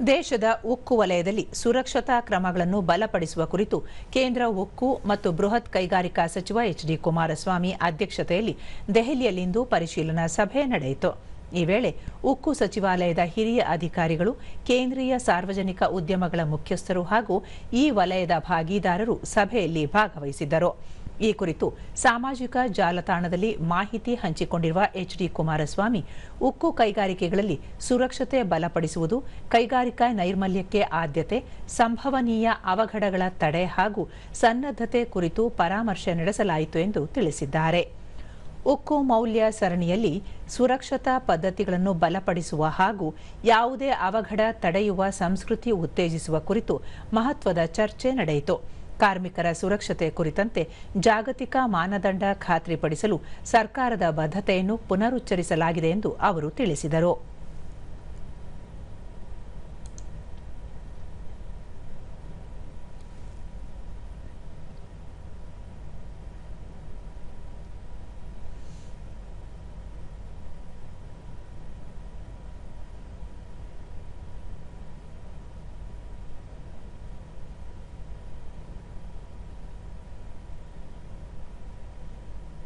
ದೇಶದ ಉಕ್ಕು ವಲಯದಲ್ಲಿ ಸುರಕ್ಷತಾ ಕ್ರಮಗಳನ್ನು ಬಲಪಡಿಸುವ ಕುರಿತು ಕೇಂದ್ರ ಉಕ್ಕು ಮತ್ತು ಬೃಹತ್ ಕೈಗಾರಿಕಾ ಸಚಿವ ಎಚ್.ಡಿ. ಕುಮಾರಸ್ವಾಮಿ ಅಧ್ಯಕ್ಷತೆಯಲ್ಲಿ ದೆಹಲಿಯಲ್ಲಿಂದು ಪರಿಶೀಲನಾ ಸಭೆ ನಡೆಯಿತು. ಈ ವೇಳೆ ಉಕ್ಕು ಸಚಿವಾಲಯದ ಹಿರಿಯ ಅಧಿಕಾರಿಗಳು, ಕೇಂದ್ರೀಯ ಸಾರ್ವಜನಿಕ ಉದ್ಯಮಗಳ ಮುಖ್ಯಸ್ಥರು ಹಾಗೂ ಈ ವಲಯದ ಭಾಗೀದಾರರು ಸಭೆಯಲ್ಲಿ ಭಾಗವಹಿಸಿದ್ದರು. ಈ ಕುರಿತು ಸಾಮಾಜಿಕ ಜಾಲತಾಣದಲ್ಲಿ ಮಾಹಿತಿ ಹಂಚಿಕೊಂಡಿರುವ ಎಚ್.ಡಿ. ಕುಮಾರಸ್ವಾಮಿ, ಉಕ್ಕು ಕೈಗಾರಿಕೆಗಳಲ್ಲಿ ಸುರಕ್ಷತೆ ಬಲಪಡಿಸುವುದು, ಕೈಗಾರಿಕಾ ನೈರ್ಮಲ್ಯಕ್ಕೆ ಆದ್ಯತೆ, ಸಂಭವನೀಯ ಅವಘಡಗಳ ತಡೆ ಹಾಗೂ ಸನ್ನದ್ಧತೆ ಕುರಿತು ಪರಾಮರ್ಶೆ ನಡೆಸಲಾಯಿತು ಎಂದು ತಿಳಿಸಿದ್ದಾರೆ. ಉಕ್ಕು ಮೌಲ್ಯ ಸರಣಿಯಲ್ಲಿ ಸುರಕ್ಷತಾ ಪದ್ಧತಿಗಳನ್ನು ಬಲಪಡಿಸುವ ಹಾಗೂ ಯಾವುದೇ ಅವಘಡ ತಡೆಯುವ ಸಂಸ್ಕೃತಿ ಉತ್ತೇಜಿಸುವ ಕುರಿತು ಮಹತ್ವದ ಚರ್ಚೆ ನಡೆಯಿತು. ಕಾರ್ಮಿಕರ ಸುರಕ್ಷತೆ ಕುರಿತಂತೆ ಜಾಗತಿಕ ಮಾನದಂಡ ಖಾತ್ರಿಪಡಿಸಲು ಸರ್ಕಾರದ ಬದ್ಧತೆಯನ್ನು ಪುನರುಚ್ಚರಿಸಲಾಗಿದೆ ಎಂದು ಅವರು ತಿಳಿಸಿದರು.